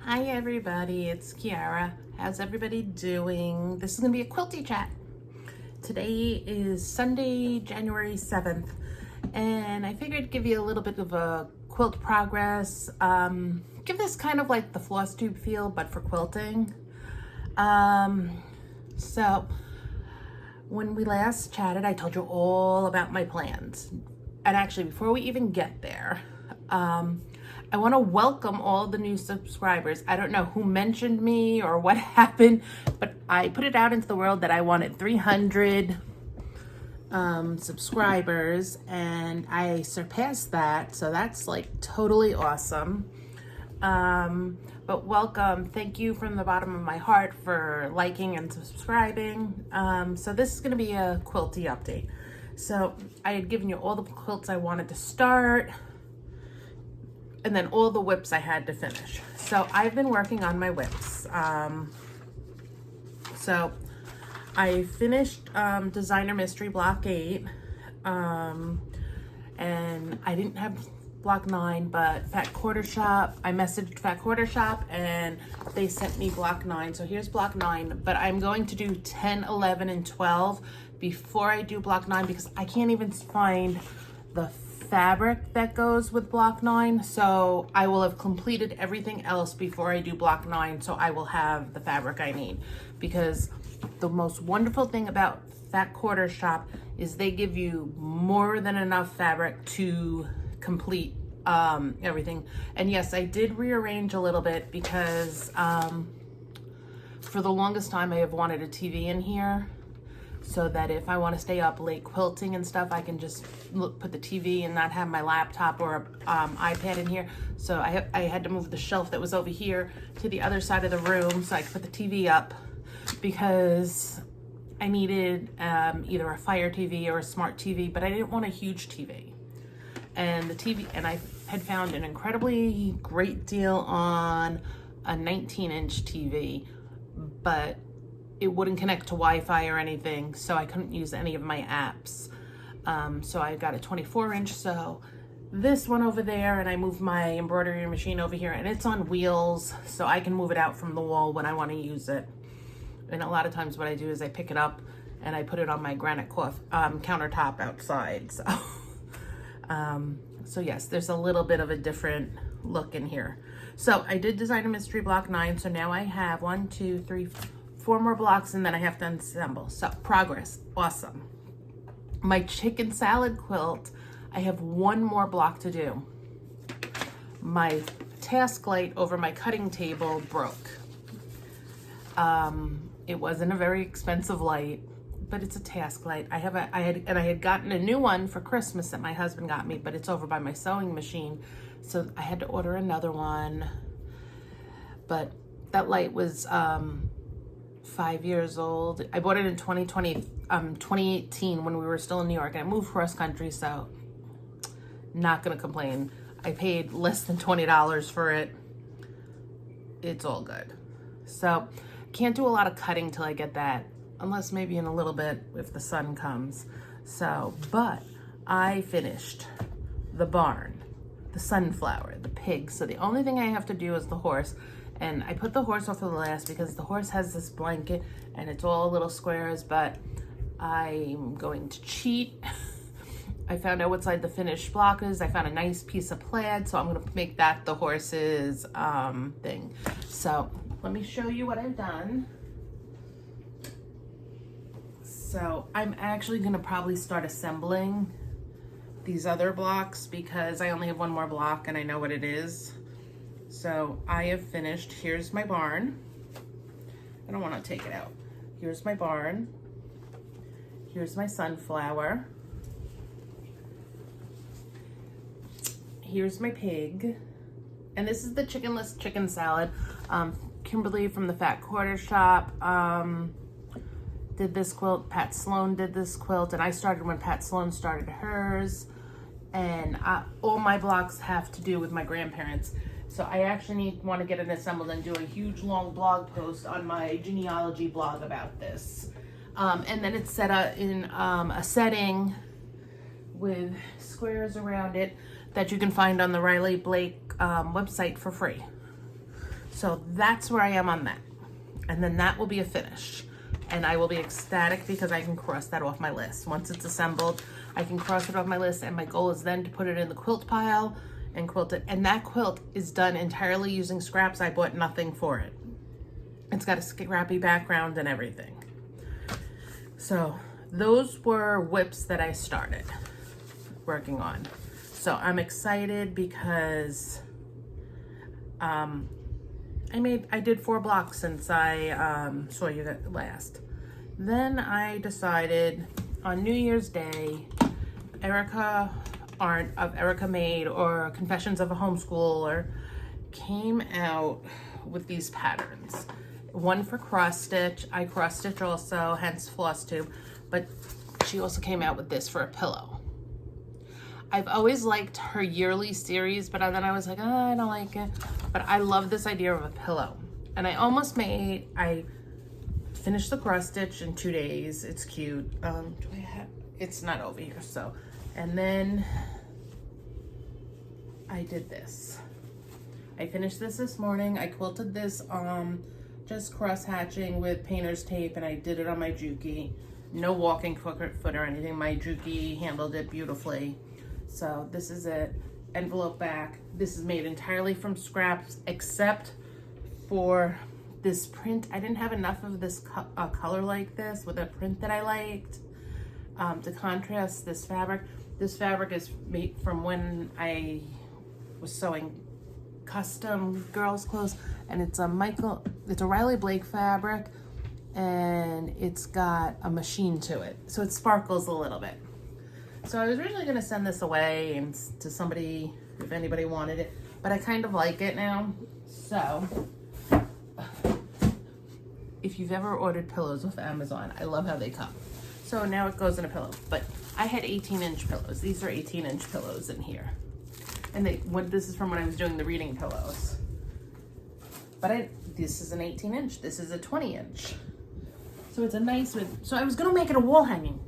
Hi everybody, it's Kiara. How's everybody doing? This is gonna be a quilty chat. Today is Sunday, January 7th, and I figured give you a little bit of a quilt progress. Give this kind of like the floss tube feel, but for quilting. So when we last chatted, I told you all about my plans. And actually, before we even get there, I want to welcome all the new subscribers. I don't know who mentioned me or what happened, but I put it out into the world that I wanted 300 subscribers, and I surpassed that. So that's like totally awesome. But welcome. Thank you from the bottom of my heart for liking and subscribing. So this is going to be a quilty update. So I had given you all the quilts I wanted to start, and then all the whips I had to finish. So I've been working on my whips. So I finished Designer Mystery Block 8, and I didn't have Block 9, but Fat Quarter Shop, I messaged Fat Quarter Shop and they sent me Block 9. So here's Block 9, but I'm going to do 10, 11, and 12 before I do Block 9 because I can't even find the fabric that goes with Block 9. So I will have completed everything else before I do Block 9, so I will have the fabric I need. Because the most wonderful thing about Fat Quarter Shop is they give you more than enough fabric to complete everything. And yes, I did rearrange a little bit because for the longest time I have wanted a TV in here, so that if I want to stay up late quilting and stuff, I can just put the TV and not have my laptop or iPad in here. So I had to move the shelf that was over here to the other side of the room so I could put the TV up, because I needed either a Fire TV or a smart TV, but I didn't want a huge TV. And the TV, and I had found an incredibly great deal on a 19-inch TV, but it wouldn't connect to Wi-Fi or anything, so I couldn't use any of my apps. So I got a 24-inch, so this one over there, and I moved my embroidery machine over here, and it's on wheels, so I can move it out from the wall when I want to use it. And a lot of times what I do is I pick it up and I put it on my granite countertop outside. So yes, there's a little bit of a different look in here. So I did Designer Mystery Block 9, so now I have 1, 2, 3, 4 more blocks, and then I have to assemble. So progress, awesome. My chicken salad quilt, I have 1 more block to do. My task light over my cutting table broke. It wasn't a very expensive light, but it's a task light. I had gotten a new one for Christmas that my husband got me, but it's over by my sewing machine, so I had to order another one. But that light was 5 years old. I bought it in 2018 when we were still in New York, and I moved cross country, so not gonna complain. I paid less than $20 for it. It's all good. So can't do a lot of cutting till I get that, unless maybe in a little bit if the sun comes. So, but I finished the barn, the sunflower, the pig. So the only thing I have to do is the horse. And I put the horse off to the last because the horse has this blanket and it's all little squares, but I'm going to cheat. I found out what side the finished block is. I found a nice piece of plaid, so I'm gonna make that the horse's thing. So let me show you what I've done. So I'm actually gonna probably start assembling these other blocks because I only have 1 more block and I know what it is. So I have finished. Here's my barn. I don't want to take it out. Here's my barn. Here's my sunflower. Here's my pig. And this is the chickenless chicken salad. Kimberly from the Fat Quarter Shop did this quilt. Pat Sloan did this quilt, and I started when Pat Sloan started hers. And all my blocks have to do with my grandparents. So I actually want to get it assembled and do a huge long blog post on my genealogy blog about this. And then it's set up in a setting with squares around it that you can find on the Riley Blake website for free. So that's where I am on that. And then that will be a finish. And I will be ecstatic because I can cross that off my list. Once it's assembled, I can cross it off my list, and my goal is then to put it in the quilt pile and quilt it. And that quilt is done entirely using scraps. I bought nothing for it. It's got a scrappy background and everything. So those were whips that I started working on. So I'm excited because I did 4 blocks since I saw you last. Then I decided on New Year's Day, Erica Arndt of Erica Made or Confessions of a Homeschooler came out with these patterns. One for cross stitch. I cross stitch also, hence floss tube, but she also came out with this for a pillow. I've always liked her yearly series, but then I was like, oh, I don't like it. But I love this idea of a pillow. And I finished the cross stitch in 2 days. It's cute. It's not over here, so. And then I did this. I finished this morning. I quilted this just cross hatching with painter's tape, and I did it on my Juki. No walking foot or anything. My Juki handled it beautifully. So this is it. Envelope back. This is made entirely from scraps, except for this print. I didn't have enough of this color like this with a print that I liked to contrast this fabric. This fabric is made from when I was sewing custom girls clothes, and it's a Riley Blake fabric, and it's got a machine to it, so it sparkles a little bit. So I was originally going to send this away and to somebody if anybody wanted it, but I kind of like it now. So if you've ever ordered pillows with Amazon, I love how they come. So now it goes in a pillow, but I had 18-inch pillows. These are 18-inch pillows in here. And this is from when I was doing the reading pillows. But this is an 18-inch. This is a 20-inch. So it's a nice one. So I was gonna make it a wall hanging,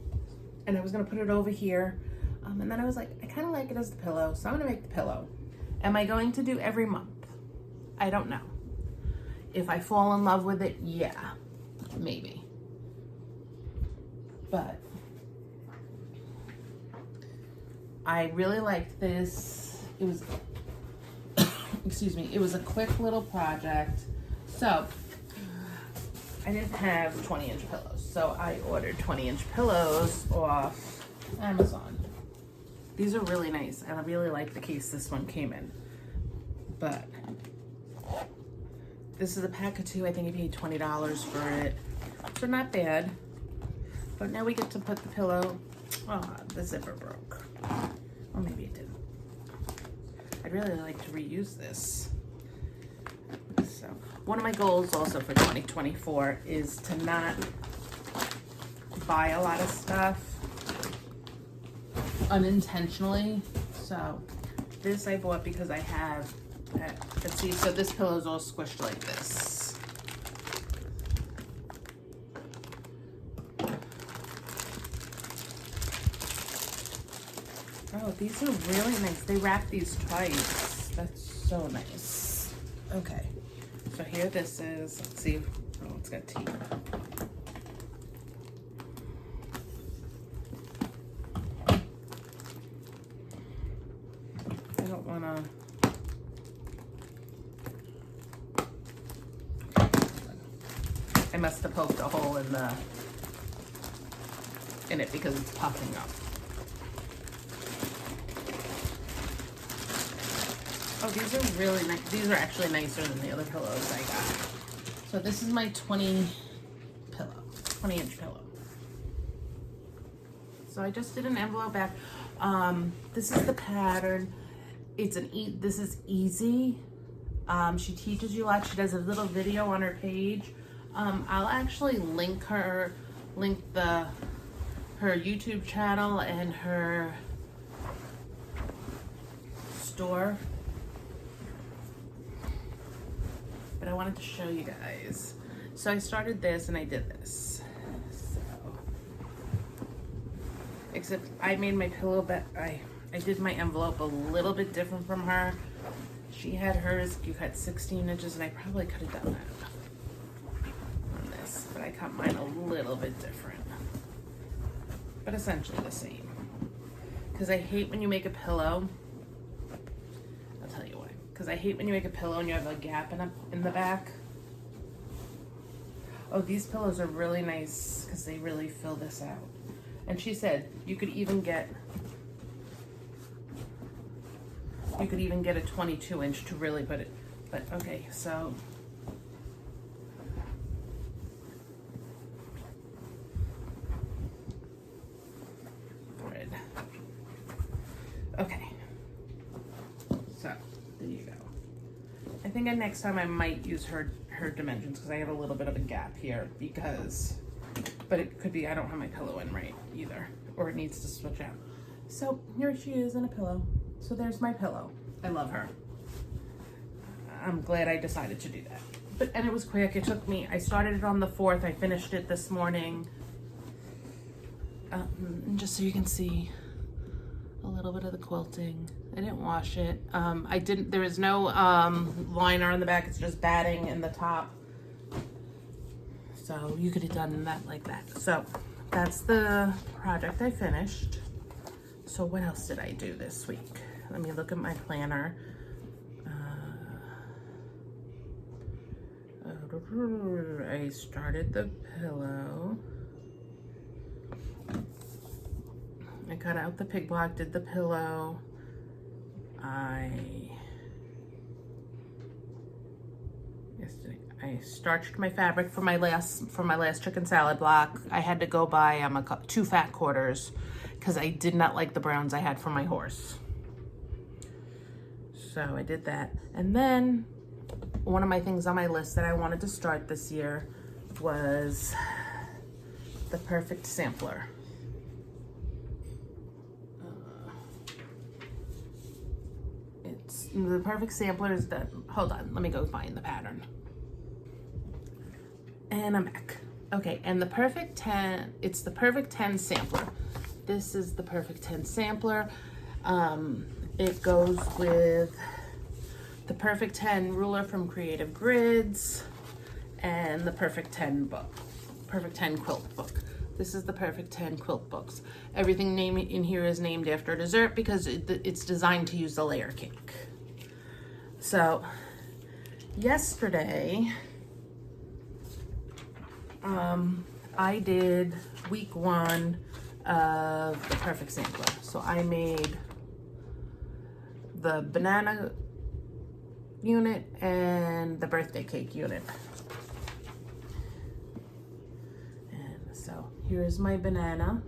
and I was gonna put it over here. And then I was like, I kind of like it as the pillow, so I'm gonna make the pillow. Am I going to do every month? I don't know. If I fall in love with it, yeah, maybe. But I really liked this. It was, excuse me, it was a quick little project. So I didn't have 20-inch pillows, so I ordered 20-inch pillows off Amazon. These are really nice, and I really like the case this one came in. But this is a pack of 2. I think I paid $20 for it. So not bad. But now we get to put the pillow. Oh, the zipper broke. Or maybe it didn't. I'd really like to reuse this. So one of my goals also for 2024 is to not buy a lot of stuff unintentionally. So this I bought because I have, let's see, so this pillow is all squished like this. Oh, these are really nice. They wrap these twice. That's so nice. Okay, so here this is. Let's see. Oh, it's got teeth. I don't want to. I must have poked a hole in it because it's popping up. Oh, these are really nice. These are actually nicer than the other pillows I got. So this is my 20-inch pillow. So I just did an envelope back. This is the pattern. This is easy. She teaches you a lot. She does a little video on her page. I'll actually link her YouTube channel and her store. But I wanted to show you guys. So I started this and I did this. So, except I made my pillow, but I did my envelope a little bit different from her. She had hers, you cut 16 inches, and I probably could have done that on this, but I cut mine a little bit different. But essentially the same. Because I hate when you make a pillow. I'll tell you why. Because I hate when you make a pillow and you have a gap in the back. Oh, these pillows are really nice because they really fill this out. And she said you could even get a 22-inch to really put it. But okay, so thread. Okay. So there you go. I think next time I might use her dimensions because I have a little bit of a gap here but it could be I don't have my pillow in right either, or it needs to switch out. So here she is in a pillow. So there's my pillow. I love her. I'm glad I decided to do that. And it was quick. It took me, I started it on the 4th. I finished it this morning. And just so you can see a little bit of the quilting. I didn't wash it. There is no liner on the back. It's just batting in the top. So you could have done that like that. So that's the project I finished. So what else did I do this week? Let me look at my planner. I started the pillow. I cut out the pig block, did the pillow. I starched my fabric for my last chicken salad block. I had to go buy 2 fat quarters because I did not like the browns I had for my horse. So I did that. And then one of my things on my list that I wanted to start this year was the perfect sampler. The perfect sampler is that, hold on, let me go find the pattern. And I'm back. Okay, and the perfect 10, it's the perfect 10 sampler. This is the perfect 10 sampler. It goes with the perfect 10 ruler from Creative Grids and the perfect 10 book, perfect 10 quilt book. This is the perfect 10 quilt books. Everything in here is named after a dessert because it's designed to use the layer cake. So yesterday, I did week 1 of the perfect sampler. So I made the banana unit and the birthday cake unit. And so here is my banana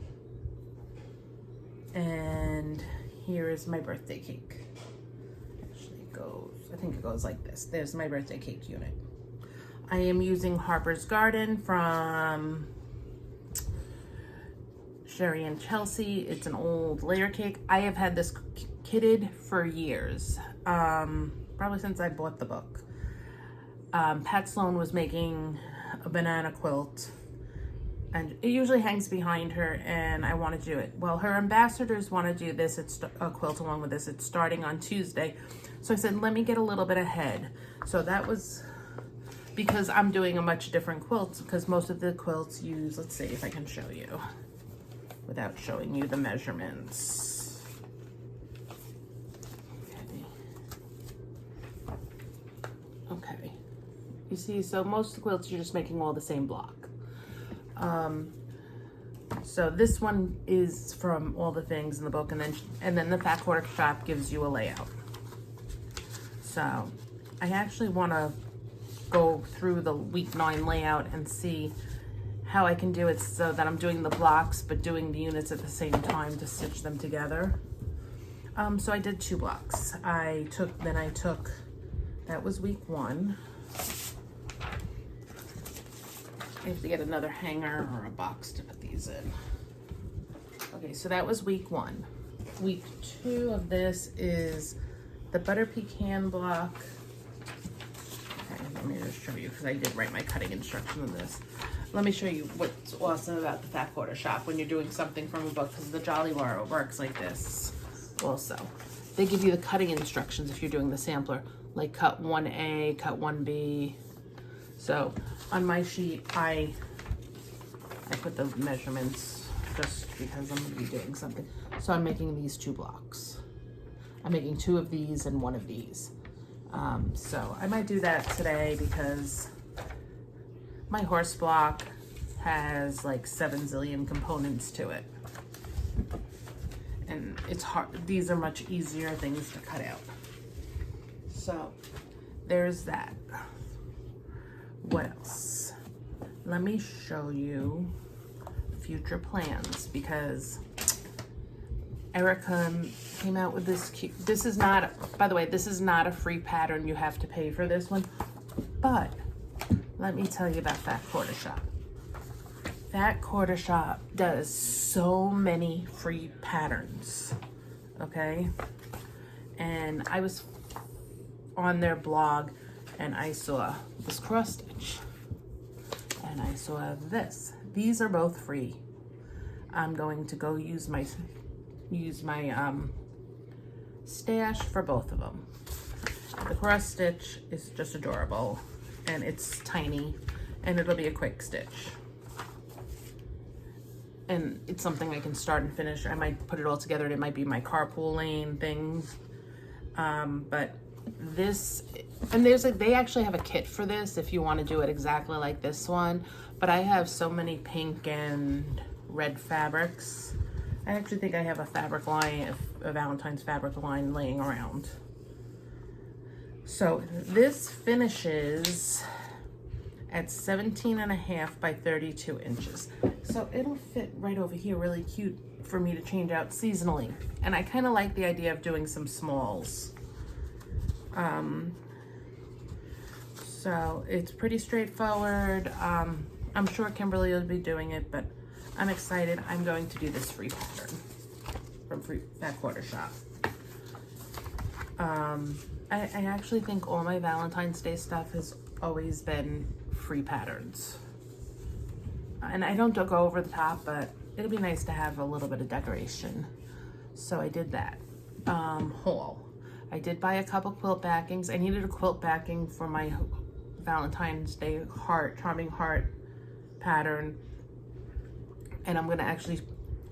and here is my birthday cake. Actually it goes, I think it goes like this. There's my birthday cake unit. I am using Harper's Garden from Sherry and Chelsea. It's an old layer cake. I have had this kitted for years, probably since I bought the book. Pat Sloan was making a banana quilt and it usually hangs behind her and I want to do it. Well, her ambassadors want to do this. It's a quilt along with this. It's starting on Tuesday. So I said, let me get a little bit ahead. So that was because I'm doing a much different quilt because most of the quilts use, let's see if I can show you without showing you the measurements. Okay. You see, so most of the quilts, you're just making all the same block. So this one is from all the things in the book, and then the Fat Quarter Shop gives you a layout. So I actually want to go through the week 9 layout and see how I can do it so that I'm doing the blocks but doing the units at the same time to stitch them together. So I did 2 blocks. That was week 1. I have to get another hanger or a box to put these in. Okay, so that was week 1. Week 2 of this is the butter pecan block. Okay, let me just show you because I did write my cutting instruction on this. Let me show you what's awesome about the Fat Quarter Shop when you're doing something from a book, because the Jolly Bar works like this also. They give you the cutting instructions if you're doing the sampler. like cut 1A, cut 1B. So on my sheet, I put the measurements just because I'm gonna be doing something. So I'm making these 2 blocks. I'm making 2 of these and 1 of these. So I might do that today because my horse block has like 7 zillion components to it. And it's hard, these are much easier things to cut out. So there's that. What else? Let me show you future plans because Erica came out with this cute, this is not, by the way, this is not a free pattern. You have to pay for this one. But let me tell you about Fat Quarter Shop. Fat Quarter Shop does so many free patterns, okay? And I was on their blog and I saw this cross stitch and I saw this. These are both free. I'm going to go use my stash for both of them. The cross stitch is just adorable and it's tiny and it'll be a quick stitch. And it's something I can start and finish. I might put it all together and it might be my carpooling thing. But this, and they actually have a kit for this if you want to do it exactly like this one. But I have so many pink and red fabrics. I actually think I have a fabric line, a Valentine's fabric line laying around. So this finishes at 17.5 by 32 inches. So it'll fit right over here, really cute for me to change out seasonally. And I kind of like the idea of doing some smalls. So it's pretty straightforward. I'm sure Kimberly will be doing it, but I'm excited. I'm going to do this free pattern from Fat Quarter Shop. I actually think all my Valentine's Day stuff has always been free patterns. And I don't go over the top, but it'll be nice to have a little bit of decoration. So I did that. Haul. I did buy a couple quilt backings. I needed a quilt backing for my Valentine's Day charming heart pattern. And I'm gonna actually,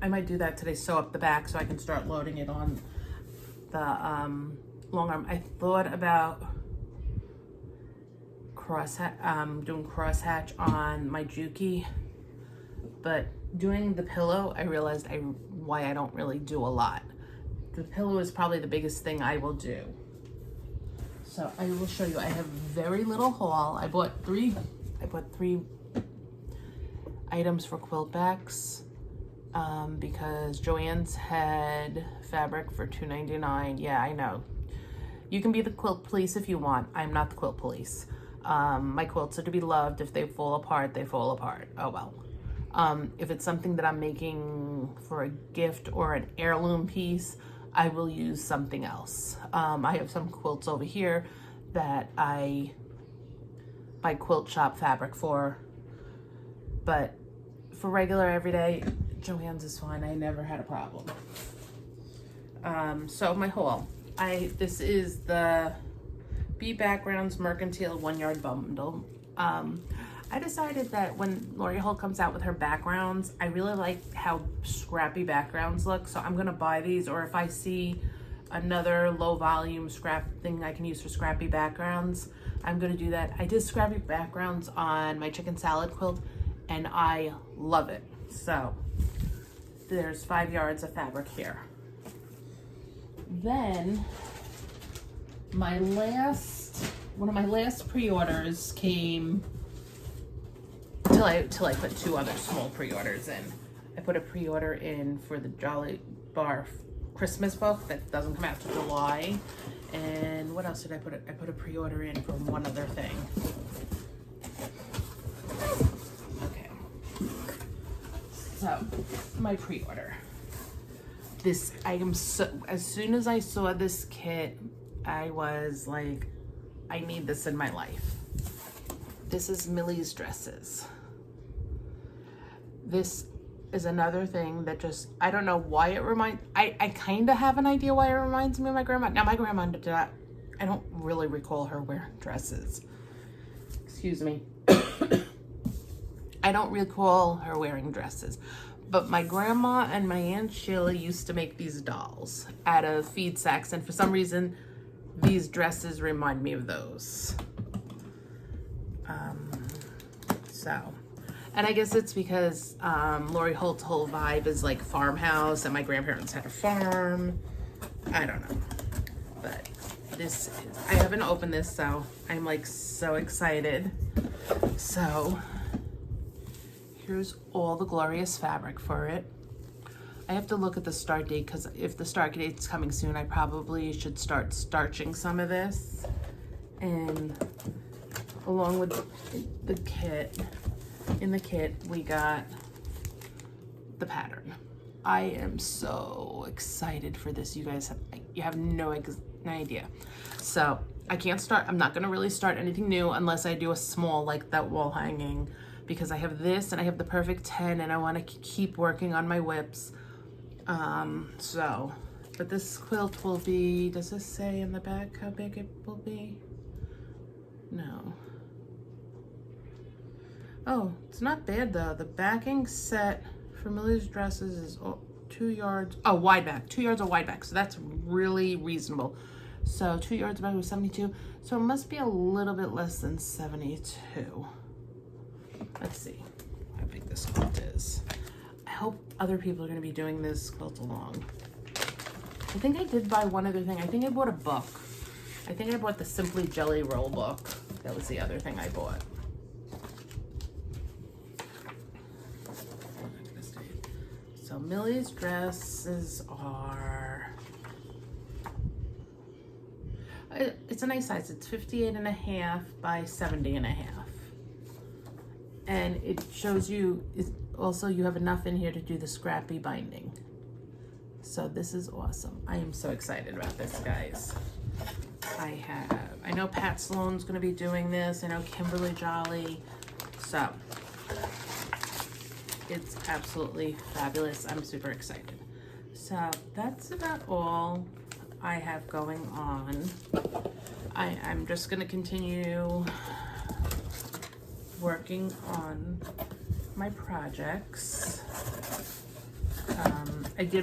I might do that today, sew up the back so I can start loading it on the long arm. I thought about doing crosshatch on my Juki, but doing the pillow, I realized why I don't really do a lot. The pillow is probably the biggest thing I will do. So I will show you. I have very little haul. I bought three items for quilt backs because Joann's had fabric for $2.99. Yeah, I know. You can be the quilt police if you want. I'm not the quilt police. My quilts are to be loved. If they fall apart, they fall apart. Oh well. If it's something that I'm making for a gift or an heirloom piece, I will use something else. I have some quilts over here that I buy quilt shop fabric for, but for regular everyday, Joann's is fine. I never had a problem. So my haul. This is the B Backgrounds Mercantile 1 yard bundle. I decided that when Lori Hull comes out with her backgrounds, I really like how scrappy backgrounds look. So I'm gonna buy these, or if I see another low volume scrap thing I can use for scrappy backgrounds, I'm gonna do that. I did scrappy backgrounds on my chicken salad quilt and I love it. So there's 5 yards of fabric here. Then one of my last pre-orders came till I put 2 other small pre-orders in. I put a pre-order in for the Jolly Bar Christmas book that doesn't come out till July. And what else did I put? I put a pre-order in for one other thing. Okay. So my pre-order. This item, as soon as I saw this kit, I was like, I need this in my life. This is Millies Dresses. This is another thing that just, I don't know why it reminds, I kind of have an idea why it reminds me of my grandma. Now my grandma did not I don't really recall her wearing dresses. Excuse me. I don't recall her wearing dresses. But my grandma and my Aunt Sheila used to make these dolls out of feed sacks. And for some reason, these dresses remind me of those. And I guess it's because Lori Holt's whole vibe is like farmhouse, and my grandparents had a farm. I don't know. But this is, I haven't opened this, so I'm like so excited. So here's all the glorious fabric for it. I have to look at the start date, because if the start date's coming soon, I probably should start starching some of this. And along with the kit, in the kit, we got the pattern. I am so excited for this. You guys have no idea. So I can't start, I'm not gonna really start anything new unless I do a small, like that wall hanging, because I have this and I have the perfect 10 and I wanna keep working on my whips. But this quilt will be, does this say in the back how big it will be? No. Oh, it's not bad though. The backing set for Millies Dresses is 2 yards, wide back, 2 yards of wide back. So that's really reasonable. So 2 yards back was 72. So it must be a little bit less than 72. Let's see how big this quilt is. I hope other people are gonna be doing this quilt along. I think I did buy one other thing. I think I bought a book. I think I bought the Simply Jelly Roll book. That was the other thing I bought. So Millies Dresses are, it's a nice size. It's 58.5 by 70.5. And it shows you, also you have enough in here to do the scrappy binding. So this is awesome. I am so excited about this, guys. I know Pat Sloan's gonna be doing this. I know Kimberly Jolly. So it's absolutely fabulous. I'm super excited. So that's about all I have going on. I'm just gonna continue working on my projects. I did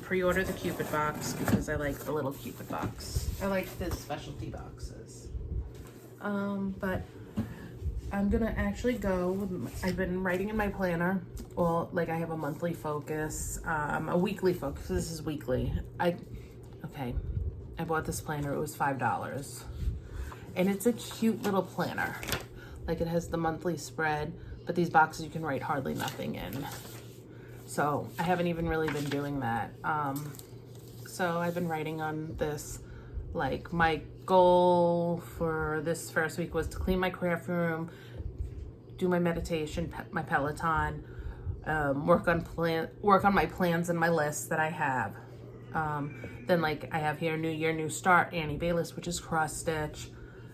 pre-order the Cupid box because I like the little Cupid box. I like the specialty boxes. But I'm gonna actually go, I've been writing in my planner, well, like I have a monthly focus, a weekly focus. This is weekly. I bought this planner, it was $5. And it's a cute little planner. Like it has the monthly spread, but these boxes you can write hardly nothing in. So I haven't even really been doing that. So I've been writing on this. Like my goal for this first week was to clean my craft room, do my meditation, my Peloton, work on my plans and my lists that I have. Then like I have here New Year, New Start, Annie Bayless, which is cross stitch.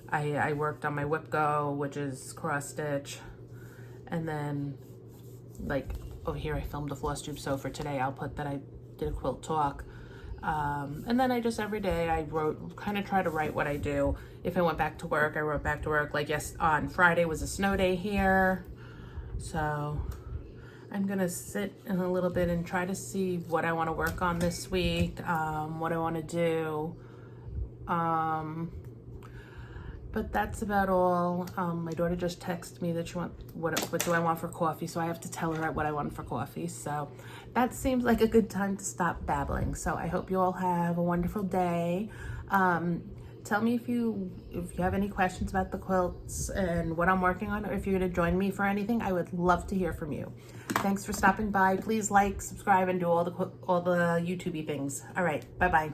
I worked on my Whip Go, which is cross stitch. And then like over here I filmed a floss tube. So for today I'll put that I did a quilt talk. And then I just every day I kind of try to write what I do. If I went back to work, I wrote back to work. Like yes, on Friday was a snow day here. So I'm gonna sit in a little bit and try to see what I want to work on this week, what I want to do. But that's about all. My daughter just texted me that she wants, what do I want for coffee? So I have to tell her what I want for coffee. So that seems like a good time to stop babbling. So I hope you all have a wonderful day. Tell me if you have any questions about the quilts and what I'm working on, or if you're gonna join me for anything. I would love to hear from you. Thanks for stopping by. Please like, subscribe, and do all the YouTubey things. All right, bye-bye.